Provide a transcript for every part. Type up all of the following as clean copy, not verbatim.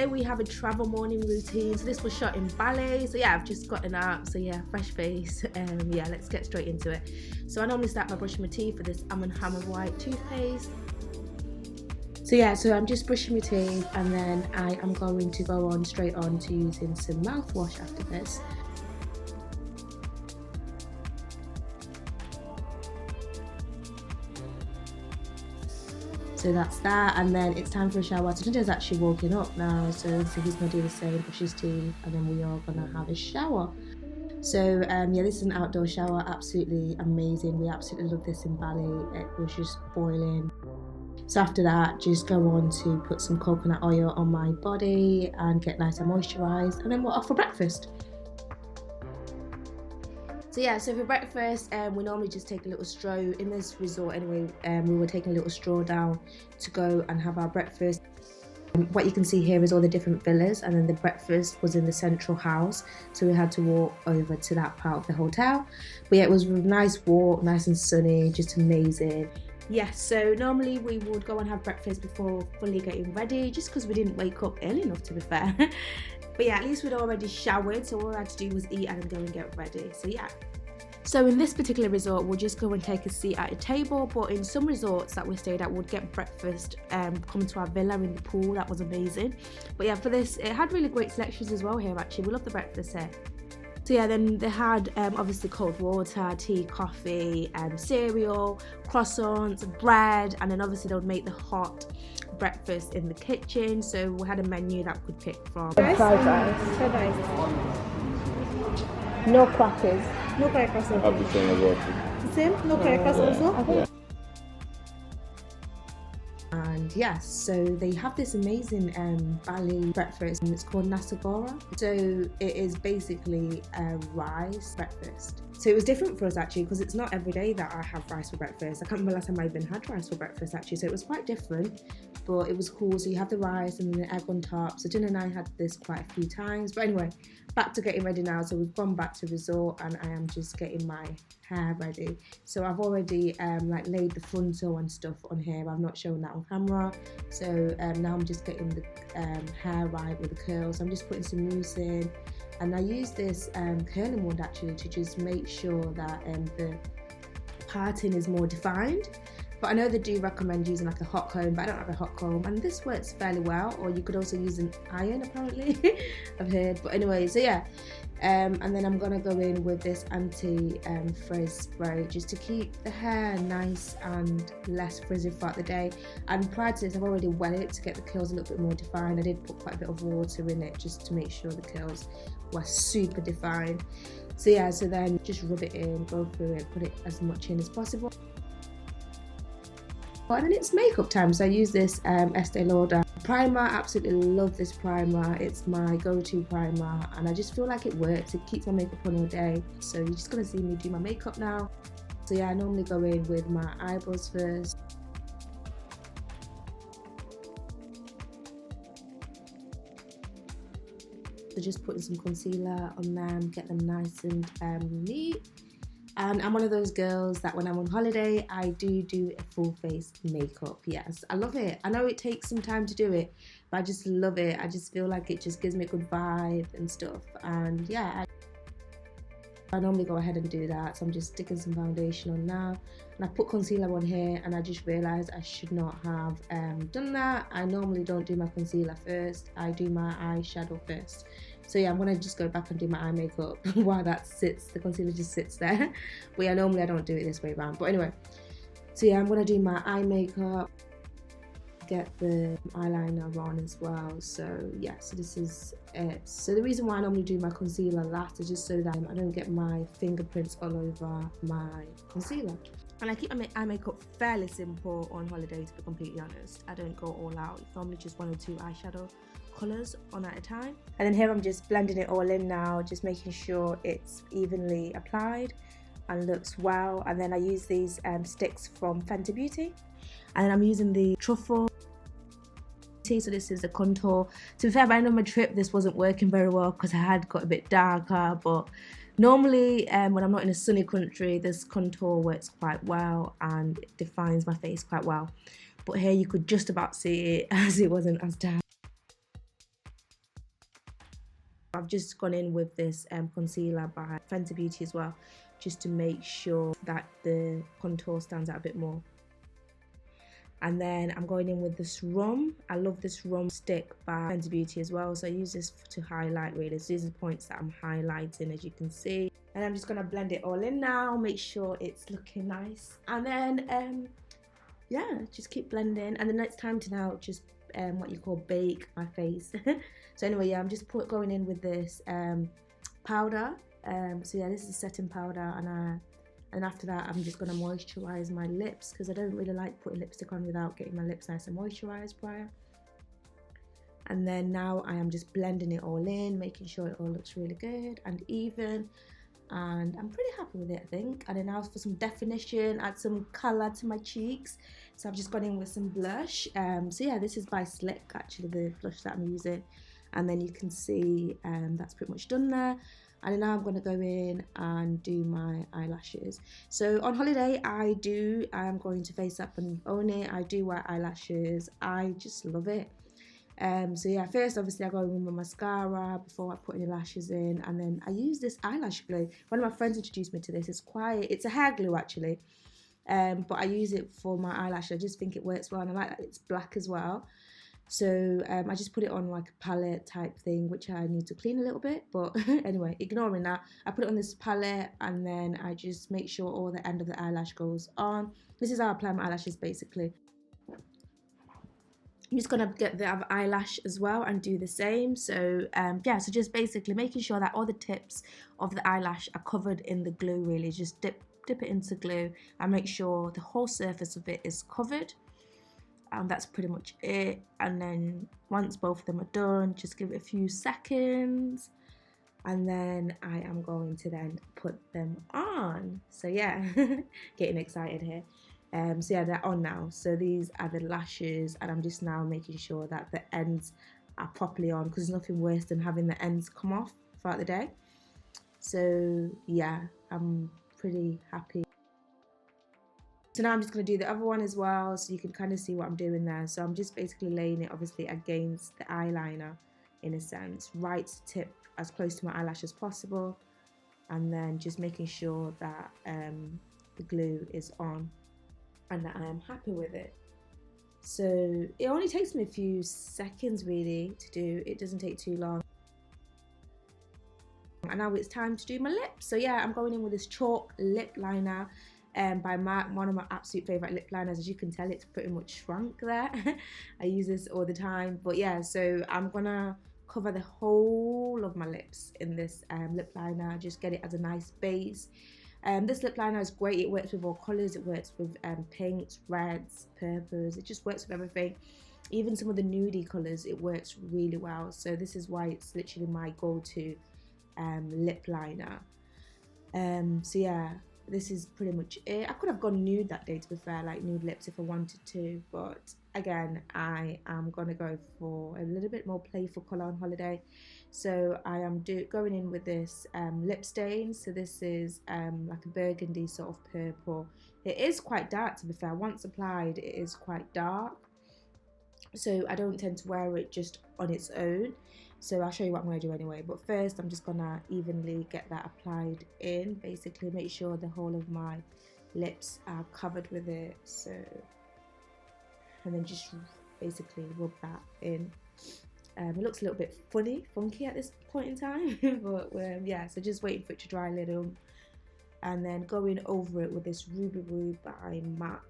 today we have a travel morning routine. So this was shot in Bali. So yeah, I've just gotten up. So yeah, fresh face. Yeah, let's get straight into it. So I normally start by brushing my teeth with this Hammer White toothpaste. So yeah, so I'm just brushing my teeth, and then I am going to go on straight on to using some mouthwash after this. So that's that, and then it's time for a shower. So Tunde's actually walking up now, so he's gonna do the same, brush his teeth, and then we are gonna have a shower. So yeah, this is an outdoor shower, absolutely amazing. We absolutely love this in Bali. It was just boiling. So after that, just go on to put some coconut oil on my body and get nice and moisturised, and then we're off for breakfast. So yeah, so for breakfast, we normally just take a little stroll. In this resort anyway, we were taking a little stroll down to go and have our breakfast. What you can see here is all the different villas, and then the breakfast was in the central house, so we had to walk over to that part of the hotel. But yeah, it was a nice walk, nice and sunny, just amazing. Yes, so normally we would go and have breakfast before fully getting ready, just because we didn't wake up early enough, to be fair. But yeah, at least we'd already showered, so all I had to do was eat and then go and get ready. So yeah. So in this particular resort, we'll just go and take a seat at a table, but in some resorts that we stayed at, we'd get breakfast, come to our villa in the pool. That was amazing. But yeah, for this, it had really great selections as well here, actually. We love the breakfast here. So yeah, then they had obviously cold water, tea, coffee, cereal, croissants, bread, and then obviously they would make the hot breakfast in the kitchen. So we had a menu that we could pick from. Fried rice. No crackers. No crackers. I have the same as well. The same? No crackers also? Yeah. And yes, so they have this amazing Bali breakfast, and it's called nasagora. So it is basically a rice breakfast. So it was different for us actually, because it's not every day that I have rice for breakfast. I can't remember last time I even had rice for breakfast actually, so it was quite different, but it was cool. So you have the rice and then the egg on top. So Jen and I had this quite a few times, but anyway, back to getting ready now. So we've gone back to resort, and I am just getting my hair ready. So I've already like laid the frontal and stuff on here. I've not shown that on camera. So now I'm just getting the hair right with the curls. I'm just putting some mousse in, and I use this curling wand actually to just make sure that the parting is more defined. But I know they do recommend using like a hot comb, but I don't have a hot comb, and this works fairly well. Or you could also use an iron, apparently. I've heard. But anyway, so yeah, and then I'm gonna go in with this anti-frizz spray just to keep the hair nice and less frizzy throughout the day. And prior to this, I've already wet it to get the curls a little bit more defined. I did put quite a bit of water in it just to make sure the curls were super defined. So yeah, so then just rub it in, go through it, put it as much in as possible. And then it's makeup time, so I use this Estee Lauder primer. Absolutely love this primer. It's my go-to primer, and I just feel like it works. It keeps my makeup on all day. So you're just gonna see me do my makeup now. So yeah, I normally go in with my eyebrows first. So just putting some concealer on them, get them nice and neat. And I'm one of those girls that when I'm on holiday, I do a full face makeup. Yes, I love it. I know it takes some time to do it, but I just love it. I just feel like it just gives me a good vibe and stuff. And yeah, I normally go ahead and do that. So I'm just sticking some foundation on now. And I put concealer on here, and I just realised I should not have done that. I normally don't do my concealer first. I do my eyeshadow first. So yeah, I'm gonna just go back and do my eye makeup while that sits, the concealer just sits there. But yeah, normally I don't do it this way around. But anyway, so yeah, I'm gonna do my eye makeup, get the eyeliner on as well. So yeah, so this is it. So the reason why I normally do my concealer last is just so that I don't get my fingerprints all over my concealer. And I keep my eye makeup fairly simple on holiday, to be completely honest. I don't go all out. It's normally just 1 or 2 eyeshadow colours on at a time. And then here I'm just blending it all in now, just making sure it's evenly applied and looks well. And then I use these sticks from Fenty Beauty, and then I'm using the truffle. So this is a contour. To be fair, by the end of my trip, this wasn't working very well because I had got a bit darker, but normally when I'm not in a sunny country, this contour works quite well and it defines my face quite well. But here you could just about see it as it wasn't as dark. I've just gone in with this concealer by Fenty Beauty as well, just to make sure that the contour stands out a bit more. And then I'm going in with this rum. I love this rum stick by Fenty Beauty as well, so I use this to highlight really. So these are the points that I'm highlighting, as you can see. And I'm just gonna blend it all in now, make sure it's looking nice. And then yeah, just keep blending. And then it's time to now just what you call bake my face. So anyway, yeah, I'm just going in with this powder. So yeah, this is a setting powder, and after that I'm just going to moisturize my lips, because I don't really like putting lipstick on without getting my lips nice and moisturized prior. And then now I am just blending it all in, making sure it all looks really good and even, and I'm pretty happy with it, I think. And then now for some definition, add some color to my cheeks, so I've just gone in with some blush. So yeah, this is by Slick, actually, the blush that I'm using. And then you can see that's pretty much done there. And then now I'm going to go in and do my eyelashes. So on holiday I'm going to face up and own it. I do wear eyelashes. I just love it. So yeah, first obviously I go in with my mascara before I put any lashes in, and then I use this eyelash glue. One of my friends introduced me to this. It's a hair glue actually, but I use it for my eyelash. I just think it works well, and I like that it's black as well. So I just put it on like a palette type thing, which I need to clean a little bit, but anyway, ignoring that, I put it on this palette, and then I just make sure all the end of the eyelash goes on. This is how I apply my eyelashes basically. I'm just gonna get the other eyelash as well and do the same. So yeah, so just basically making sure that all the tips of the eyelash are covered in the glue really. Just dip it into glue and make sure the whole surface of it is covered. And that's pretty much it. And then once both of them are done, just give it a few seconds, and then I am going to then put them on. So yeah, getting excited here. So yeah, they're on now. So these are the lashes, and I'm just now making sure that the ends are properly on, because there's nothing worse than having the ends come off throughout the day. So yeah, I'm pretty happy. So now I'm just going to do the other one as well, so you can kind of see what I'm doing there. So I'm just basically laying it obviously against the eyeliner in a sense, right tip as close to my eyelash as possible, and then just making sure that the glue is on and that I am happy with it. So it only takes me a few seconds really to do. It doesn't take too long. And now it's time to do my lips. So yeah, I'm going in with this chalk lip liner by MAC, one of my absolute favourite lip liners. As you can tell, it's pretty much shrunk there. I use this all the time. But yeah, so I'm gonna cover the whole of my lips in this lip liner, just get it as a nice base. This lip liner is great. It works with all colours. It works with pinks, reds, purples. It just works with everything. Even some of the nudie colours, it works really well. So this is why it's literally my go-to lip liner. So yeah, this is pretty much it. I could have gone nude that day, to be fair, like nude lips if I wanted to, but again, I am gonna go for a little bit more playful colour on holiday. So I am going in with this lip stain. So this is like a burgundy sort of purple. It is quite dark, to be fair. Once applied, it is quite dark, so I don't tend to wear it just on its own. So I'll show you what I'm going to do anyway. But first, I'm just going to evenly get that applied in. Basically, make sure the whole of my lips are covered with it. So, and then just basically rub that in. It looks a little bit funky at this point in time. But yeah, so just waiting for it to dry a little. And then going over it with this Ruby Woo by MAC.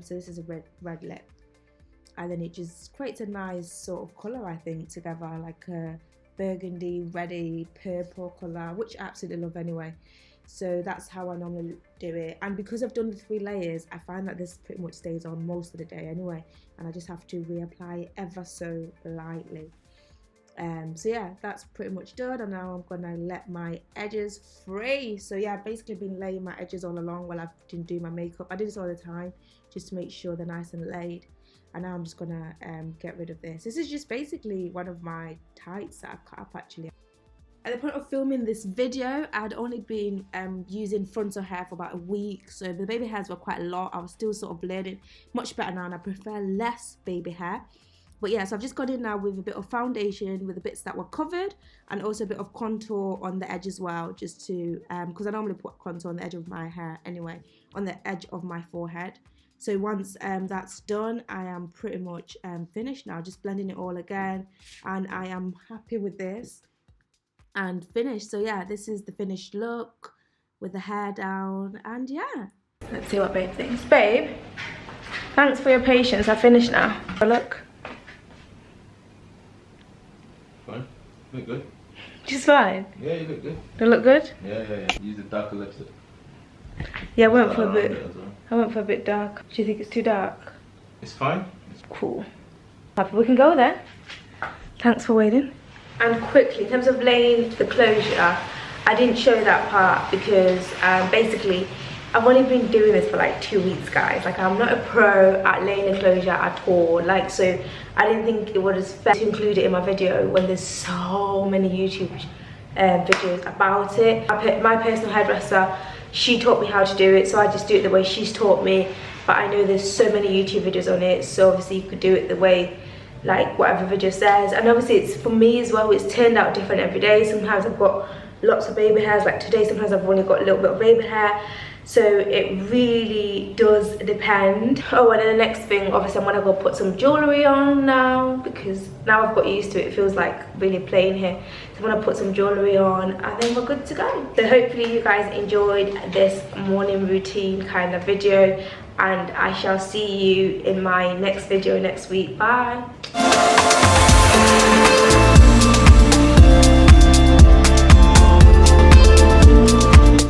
So this is a red lip. And then it just creates a nice sort of colour, I think, together, like a burgundy, reddy, purple colour, which I absolutely love anyway. So that's how I normally do it. And because I've done the 3 layers, I find that this pretty much stays on most of the day anyway. And I just have to reapply ever so lightly. So yeah, that's pretty much done. And now I'm gonna let my edges free. So yeah, I've basically been laying my edges all along while I've been doing my makeup. I do this all the time just to make sure they're nice and laid. And now I'm just gonna get rid of this. This is just basically one of my tights that I've cut up actually. At the point of filming this video, I'd only been using frontal hair for about a week, so the baby hairs were quite a lot. I was still sort of learning much better now, and I prefer less baby hair. But yeah, so I've just gone in now with a bit of foundation with the bits that were covered, and also a bit of contour on the edge as well, just to because I normally put contour on the edge of my hair anyway, on the edge of my forehead. So once that's done, I am pretty much finished now, just blending it all again, and I am happy with this and finished. So yeah, this is the finished look with the hair down, and yeah. Let's see what babe thinks. Babe, thanks for your patience. I finished now. Look. Fine. You look good. Just fine. Yeah, you look good. Do I look good? Yeah. Use the darker lipstick. Yeah, I went for a bit. I went for a bit dark. Do you think it's too dark? It's fine. Cool. Happy we can go then. Thanks for waiting. And quickly, in terms of laying the closure, I didn't show that part because basically I've only been doing this for like 2 weeks, guys. Like, I'm not a pro at laying the closure at all. Like, so I didn't think it was fair to include it in my video when there's so many YouTube videos about it. My personal hairdresser, she taught me how to do it, so I just do it the way she's taught me. But I know there's so many YouTube videos on it, so obviously you could do it the way, like, whatever video says. And obviously it's, for me as well, it's turned out different every day. Sometimes I've got lots of baby hairs, like today sometimes I've only got a little bit of baby hair. So it really does depend. Oh, and then the next thing, obviously I'm gonna go put some jewellery on now, because now I've got used to it. It feels like really plain here. So I'm gonna put some jewellery on, and then we're good to go. So hopefully you guys enjoyed this morning routine kind of video, and I shall see you in my next video next week. Bye.